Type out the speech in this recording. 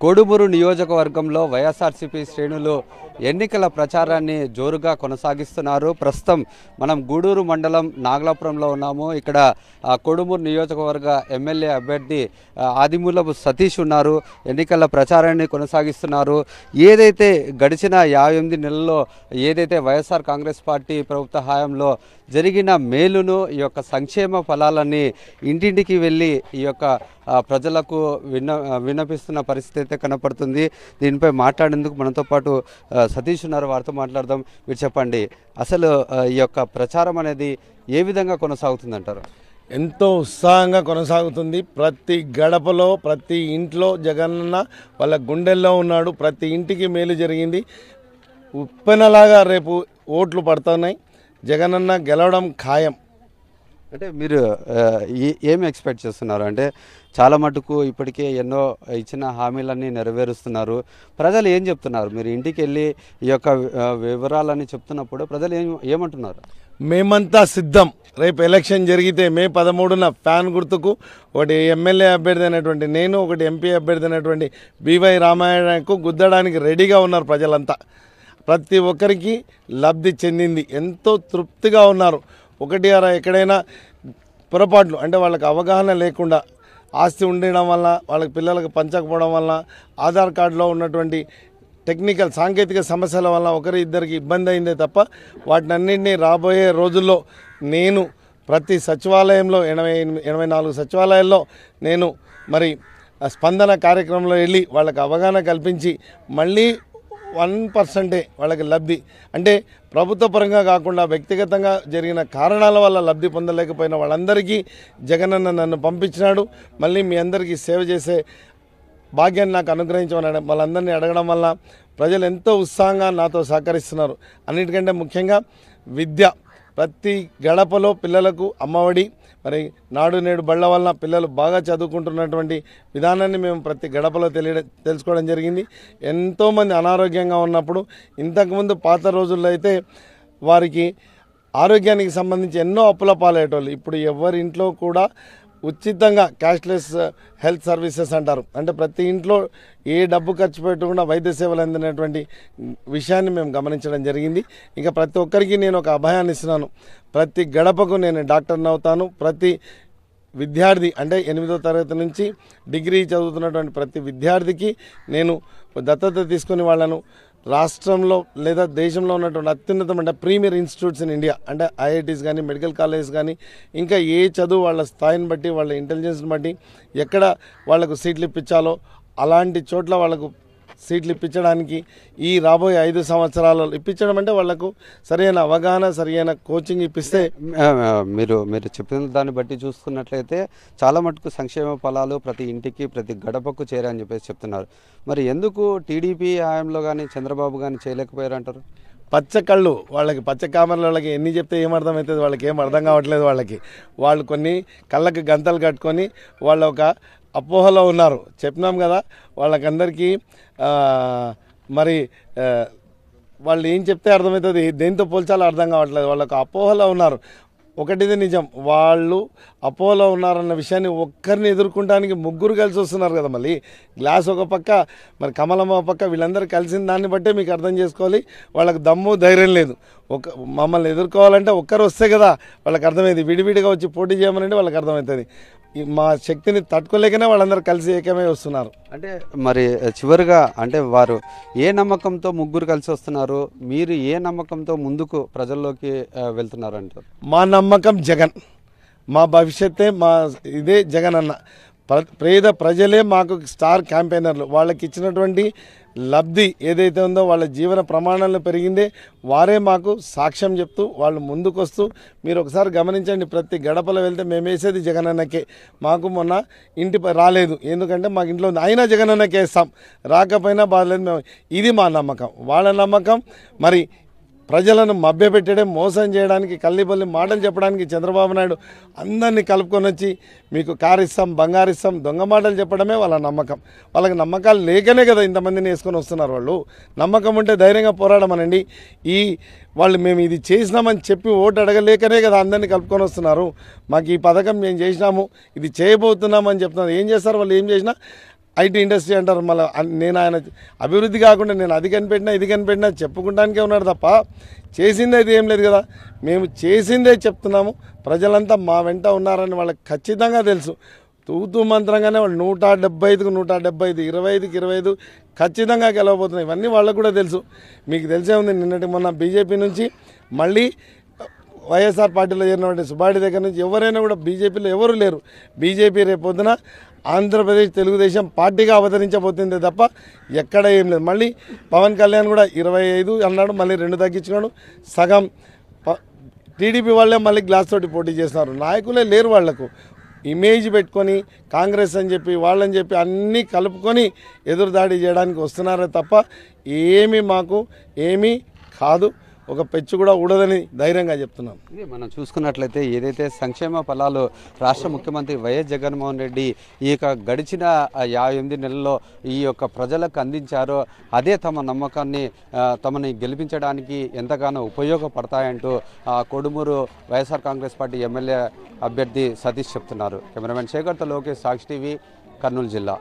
కోడుమూరు నియోజకవర్గంలో వైఎస్ఆర్సీపీ శ్రేణులు ఎన్నికల ప్రచారాన్ని జోరుగా కొనసాగిస్తున్నారు. ప్రస్తుతం మనం గూడూరు మండలం నాగలాపురంలో ఉన్నాము. ఇక్కడ కోడుమూరు నియోజకవర్గ ఎమ్మెల్యే అభ్యర్థి ఆదిమూలపు సతీష్ ఉన్నారు. ఎన్నికల ప్రచారాన్ని కొనసాగిస్తున్నారు. ఏదైతే గడిచిన 58 నెలల్లో ఏదైతే వైఎస్ఆర్ కాంగ్రెస్ పార్టీ ప్రభుత్వ హయాంలో జరిగిన మేలును, ఈ యొక్క సంక్షేమ ఫలాలన్నీ ఇంటింటికి వెళ్ళి ఈ యొక్క ప్రజలకు విన్నపిస్తున్న పరిస్థితి అయితే కనపడుతుంది. దీనిపై మాట్లాడేందుకు మనతో పాటు సతీష్ ఉన్నారు. వారితో మాట్లాడదాం. మీరు చెప్పండి, అసలు ఈ యొక్క ప్రచారం అనేది ఏ విధంగా కొనసాగుతుందంటారు? ఎంతో ఉత్సాహంగా కొనసాగుతుంది. ప్రతి గడపలో, ప్రతి ఇంట్లో జగనన్న వాళ్ళ గుండెల్లో ఉన్నాడు. ప్రతి ఇంటికి మేలు జరిగింది. ఉప్పెనలాగా రేపు ఓట్లు పడుతున్నాయి. జగనన్న గెలవడం ఖాయం. అంటే మీరు ఏమి ఎక్స్పెక్ట్ చేస్తున్నారు? అంటే చాలా మటుకు ఇప్పటికే ఎన్నో ఇచ్చిన హామీలన్నీ నెరవేరుస్తున్నారు. ప్రజలు ఏం చెప్తున్నారు? మీరు ఇంటికి వెళ్ళి ఈ యొక్క వివరాలన్నీ చెప్తున్నప్పుడు ప్రజలు ఏమంటున్నారు? మేమంతా సిద్ధం. రేపు ఎలక్షన్ జరిగితే మే 13న ఫ్యాన్ గుర్తుకు ఒకటి ఎమ్మెల్యే అభ్యర్థి అయినటువంటి నేను, ఒకటి ఎంపీ అభ్యర్థి అయినటువంటి బివై రామాయణకు గుద్దడానికి రెడీగా ఉన్నారు ప్రజలంతా. ప్రతి ఒక్కరికి లబ్ధి చెందింది. ఎంతో తృప్తిగా ఉన్నారు. ఒకటి ఎక్కడైనా పొరపాట్లు అంటే వాళ్ళకి అవగాహన లేకుండా ఆస్తి ఉండడం వల్ల, వాళ్ళకి పిల్లలకు పంచకపోవడం వల్ల, ఆధార్ కార్డులో ఉన్నటువంటి టెక్నికల్ సాంకేతిక సమస్యల వల్ల ఒకరి ఇద్దరికి ఇబ్బంది అయిందే తప్ప వాటినన్నింటినీ రాబోయే రోజుల్లో నేను ప్రతి సచివాలయంలో 84 సచివాలయాల్లో నేను మరి స్పందన కార్యక్రమంలో వెళ్ళి వాళ్ళకి అవగాహన కల్పించి మళ్ళీ 1% వాళ్ళకి లబ్ధి, అంటే ప్రభుత్వ పరంగా కాకుండా వ్యక్తిగతంగా జరిగిన కారణాల వల్ల లబ్ధి పొందలేకపోయిన వాళ్ళందరికీ జగనన్న నన్ను పంపించినాడు. మళ్ళీ మీ అందరికీ సేవ చేసే భాగ్యాన్ని నాకు అనుగ్రహించమని వాళ్ళందరినీ అడగడం వల్ల ప్రజలు ఎంతో ఉత్సాహంగా నాతో సహకరిస్తున్నారు. అన్నిటికంటే ముఖ్యంగా విద్య, ప్రతి గడపలో పిల్లలకు అమ్మఒడి, మరి నాడు నేడు బళ్ళ వల్ల పిల్లలు బాగా చదువుకుంటున్నటువంటి విధానాన్ని మేము ప్రతి గడపలో తెలుసుకోవడం జరిగింది. ఎంతోమంది అనారోగ్యంగా ఉన్నప్పుడు, ఇంతకుముందు పాత రోజుల్లో అయితే వారికి ఆరోగ్యానికి సంబంధించి ఎన్నో అప్పుల పాలయ్యేటోళ్ళు. ఇప్పుడు ఎవరి ఇంట్లో కూడా ఉచితంగా క్యాష్లెస్ హెల్త్ సర్వీసెస్ అంటారు. అంటే ప్రతి ఇంట్లో ఏ డబ్బు ఖర్చు పెట్టకుండా వైద్య సేవలు అందినటువంటి విషయాన్ని మేము గమనించడం జరిగింది. ఇంకా ప్రతి ఒక్కరికి నేను ఒక అభయాన్ని ఇస్తున్నాను. ప్రతి గడపకు నేను డాక్టర్ని అవుతాను. ప్రతి విద్యార్థి అంటే 8వ తరగతి నుంచి డిగ్రీ చదువుతున్నటువంటి ప్రతి విద్యార్థికి నేను దత్తత తీసుకుని వాళ్ళను రాష్ట్రంలో లేదా దేశంలో ఉన్నటువంటి అత్యున్నతమైన ప్రీమియర్ ఇన్స్టిట్యూట్స్ ఇన్ ఇండియా అంటే ఐఐటీస్ కానీ, మెడికల్ కాలేజెస్ కానీ, ఇంకా ఏ చదువు వాళ్ళ స్థాయిని బట్టి, వాళ్ళ ఇంటెలిజెన్స్ని బట్టి ఎక్కడ వాళ్లకు సీట్లు ఇప్పించాలో అలాంటి చోట్ల వాళ్లకు సీట్లు ఇప్పించడానికి ఈ రాబోయే 5 సంవత్సరాలలో ఇప్పించడం అంటే వాళ్లకు సరైన అవగాహన, సరైన కోచింగ్ ఇప్పిస్తే మీరు చెప్పిన దాన్ని బట్టి చూసుకున్నట్లయితే చాలా మటుకు సంక్షేమ ఫలాలు ప్రతి ఇంటికి, ప్రతి గడపకు చేరని చెప్పేసి చెప్తున్నారు. మరి ఎందుకు టీడీపీ హయాంలో కానీ చంద్రబాబు కానీ చేయలేకపోయారు అంటారు? పచ్చకళ్ళు వాళ్ళకి, పచ్చ కామర్ల వాళ్ళకి ఎన్ని చెప్తే ఏమర్థమవుతుంది? వాళ్ళకి ఏం అర్థం కావట్లేదు. వాళ్ళు కొన్ని కళ్ళకి గంతలు కట్టుకొని వాళ్ళ ఒక అపోహలో ఉన్నారు. చెప్పినాం కదా వాళ్ళకందరికీ. మరి వాళ్ళు ఏం చెప్తే అర్థమవుతుంది, దేంతో పోల్చాలో అర్థం కావట్లేదు. వాళ్ళకు అపోహలో ఉన్నారు. ఒకటిది నిజం, వాళ్ళు అపోహలో ఉన్నారన్న విషయాన్ని ఒక్కరిని ఎదుర్కొంటానికి 3 కలిసి వస్తున్నారు కదా. మళ్ళీ గ్లాస్ ఒక పక్క, మరి కమలం ఒక పక్క, వీళ్ళందరూ కలిసిన దాన్ని బట్టే మీకు అర్థం చేసుకోవాలి. వాళ్ళకి దమ్ము ధైర్యం లేదు. మమ్మల్ని ఎదుర్కోవాలంటే ఒక్కరు వస్తే కదా వాళ్ళకి అర్థమైంది. విడివిడిగా వచ్చి పోటీ చేయమనంటే వాళ్ళకి అర్థమవుతుంది. మా శక్తిని తట్టుకోలేకనే వాళ్ళందరూ కలిసి ఏకమై వస్తున్నారు. అంటే మరి చివరిగా అంటే వారు ఏ నమ్మకంతో 3 కలిసి వస్తున్నారు? మీరు ఏ నమ్మకంతో ముందుకు ప్రజల్లోకి వెళ్తున్నారు అంటారు? మా నమ్మకం జగన్, మా భవిష్యత్తే ఇదే జగన్ అన్న. పేద ప్రజలే మాకు స్టార్ క్యాంపెయినర్లు. వాళ్ళకి ఇచ్చినటువంటి లబ్ధి ఏదైతే ఉందో, వాళ్ళ జీవన ప్రమాణాలు పెరిగిందే వారే మాకు సాక్ష్యం చెప్తూ వాళ్ళు ముందుకొస్తూ, మీరు ఒకసారి గమనించండి, ప్రతి గడపలో వెళ్తే మేము వేసేది జగనన్నకే. మాకు మొన్న ఇంటి రాలేదు, ఎందుకంటే మాకు ఇంట్లో ఉంది, అయినా జగనన్నకే వేస్తాం. రాకపోయినా బాధలేదు. మేము ఇది మా నమ్మకం. వాళ్ళ నమ్మకం మరి ప్రజలను మభ్యపెట్టడం, మోసం చేయడానికి, కల్లిబల్లి మాటలు చెప్పడానికి చంద్రబాబు నాయుడు అందరినీ కలుపుకొని వచ్చి మీకు కారు ఇస్తాం, బంగారు ఇస్తాం, దొంగ మాటలు చెప్పడమే వాళ్ళ నమ్మకం. వాళ్ళకి నమ్మకాలు లేకనే కదా ఇంతమందిని వేసుకొని వస్తున్నారు. వాళ్ళు నమ్మకం ఉంటే ధైర్యంగా పోరాడమనండి. వాళ్ళు మేము ఇది చేసినామని చెప్పి ఓటు అడగలేకనే కదా అందరినీ కలుపుకొని వస్తున్నారు. మాకు ఈ పథకం మేము చేసినాము, ఇది చేయబోతున్నామని చెప్తున్నారు. ఏం చేస్తారు వాళ్ళు? ఏం చేసినా ఐటీ ఇండస్ట్రీ అంటారు. మళ్ళీ నేను ఆయన అభివృద్ధి కాకుండా నేను అది కనిపెట్టినా ఇది కనిపెట్టినా చెప్పుకుంటానికే ఉన్నాడు తప్ప చేసింది అయితే ఏం లేదు కదా. మేము చేసిందే చెప్తున్నాము. ప్రజలంతా మా వెంట ఉన్నారని వాళ్ళకి ఖచ్చితంగా తెలుసు. తూతూ మంత్రంగానే వాళ్ళు 175కు 175, 25కి 25 ఖచ్చితంగా గెలవబోతున్నాయి. ఇవన్నీ వాళ్ళకు కూడా తెలుసు. మీకు తెలిసే ఉంది, నిన్నటి మొన్న బీజేపీ నుంచి మళ్ళీ వైఎస్ఆర్ పార్టీలో చేరినటువంటి సుబ్బారెడ్డి దగ్గర నుంచి ఎవరైనా కూడా బీజేపీలో ఎవరు లేరు. బీజేపీ రేపొద్దున ఆంధ్రప్రదేశ్ తెలుగుదేశం పార్టీగా అవతరించబోతుంది తప్ప ఎక్కడ ఏం లేదు. మళ్ళీ పవన్ కళ్యాణ్ కూడా 25 అన్నాడు, మళ్ళీ 2 తగ్గించుకున్నాడు. సగం టీడీపీ వాళ్ళే మళ్ళీ గ్లాస్ తోటి పోటీ చేస్తున్నారు. నాయకులే లేరు. వాళ్లకు ఇమేజ్ పెట్టుకొని కాంగ్రెస్ అని చెప్పి వాళ్ళని చెప్పి అన్నీ కలుపుకొని ఎదురుదాడి చేయడానికి వస్తున్నారే తప్ప మాకు ఏమీ కాదు. ఒక పెచ్చు కూడా ఊడదని ధైర్యంగా చెప్తున్నాం. ఇది మనం చూసుకున్నట్లయితే ఏదైతే సంక్షేమ ఫలాలు రాష్ట్ర ముఖ్యమంత్రి వైఎస్ జగన్మోహన్ రెడ్డి ఈ యొక్క గడిచిన 58 నెలల్లో ఈ యొక్క ప్రజలకు అందించారో అదే తమ నమ్మకాన్ని తమని గెలిపించడానికి ఎంతగానో ఉపయోగపడతాయంటూ కొడుమూరు వైఎస్ఆర్ కాంగ్రెస్ పార్టీ ఎమ్మెల్యే అభ్యర్థి సతీష్ చెప్తున్నారు. కెమెరామెన్ శేఖర్తో లోకేష్, సాక్షి టీవీ, కర్నూలు జిల్లా.